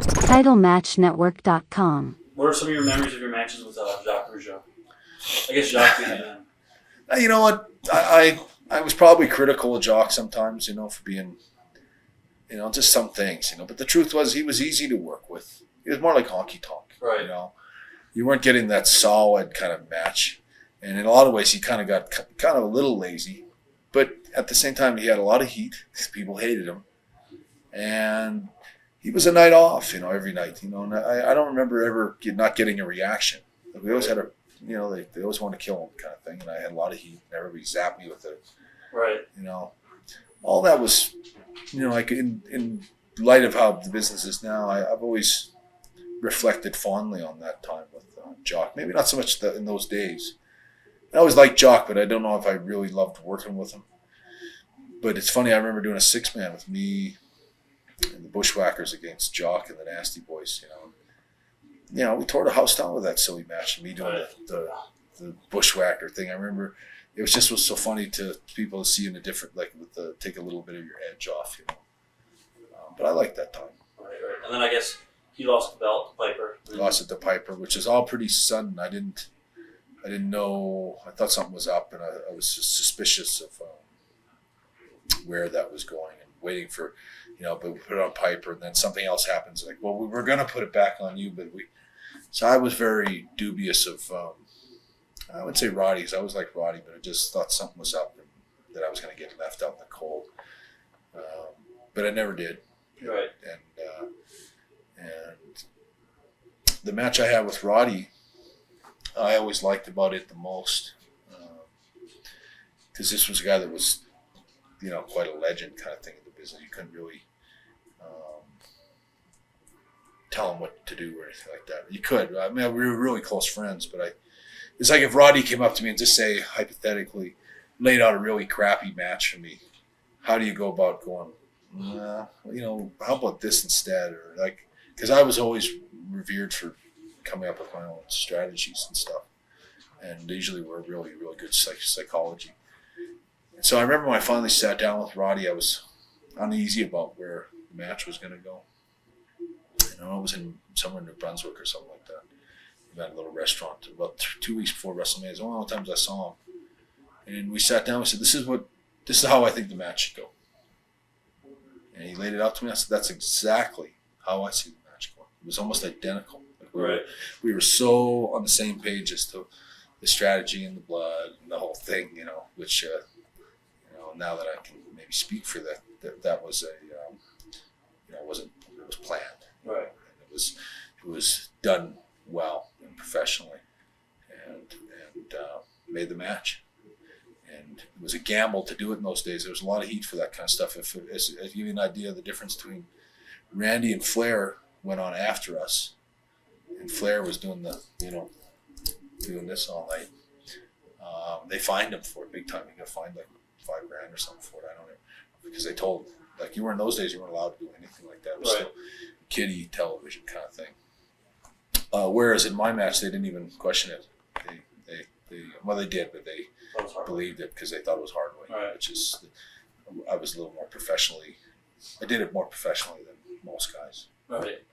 TitleMatchNetwork.com. What are some of your memories of your matches with Jacques Rougeau? I guess Jacques being the man. You know what? I was probably critical of Jacques sometimes, for being, just some things, But the truth was he was easy to work with. He was more like honky tonk, Right. You weren't getting that solid kind of match. And in a lot of ways, he kind of got kind of a little lazy. But at the same time, he had a lot of heat. People hated him. And he was a night off, every night, And I don't remember ever not getting a reaction. We always had they always wanted to kill him kind of thing. And I had a lot of heat. And everybody zapped me with it. Right. All that was, like in light of how the business is now, I've always reflected fondly on that time with Jacques. Maybe not so much in those days. I always liked Jacques, but I don't know if I really loved working with him. But it's funny, I remember doing a 6-man with me and the Bushwhackers against Jacques and the Nasty Boys, we tore the house down with that silly match. And me doing the Bushwhacker thing. I remember it was so funny to people to see in a different, take a little bit of your edge off, But I liked that time. Right. And then I guess he lost the belt to Piper. Lost it to Piper, which is all pretty sudden. I didn't know. I thought something was up, and I was just suspicious of where that was going, and waiting for, but we put it on Piper, and then something else happens. Like, well, we were going to put it back on you, but So I was very dubious of. I wouldn't say Roddy, because I was like Roddy, but I just thought something was up, and that I was going to get left out in the cold. But I never did. Right. And the match I had with Roddy, I always liked about it the most, because this was a guy that was, quite a legend kind of thing in the business. You couldn't really tell him what to do or anything like that. You could. I mean, we were really close friends, but it's like if Roddy came up to me and just say, hypothetically, laid out a really crappy match for me, how do you go about going, how about this instead? Or because I was always revered for coming up with my own strategies and stuff. And usually we're really, really good psychology. And so I remember when I finally sat down with Roddy, I was uneasy about where the match was going to go. It was somewhere in New Brunswick or something like that. We had a little restaurant about 2 weeks before WrestleMania. It was one of the times I saw him. And we sat down and said, this is how I think the match should go. And he laid it out to me. I said, that's exactly how I see the match going. It was almost identical. We were so on the same page as to the strategy and the blood and the whole thing, which, now that I can maybe speak for that was it was planned. Right. And it was done well and professionally and made the match. And it was a gamble to do it in those days. There was a lot of heat for that kind of stuff. If you give you an idea of the difference between Randy and Flair went on after us, and Flair was doing doing this all night. They fined him for it big time. He got fined like $5,000 or something for it. I don't know, because they told you were in those days, you weren't allowed to do anything like that. It was still kiddie television kind of thing. Whereas in my match, they didn't even question it. They did, but they believed it because they thought it was hard way, which is, I was a little more professionally. I did it more professionally than most guys. Right.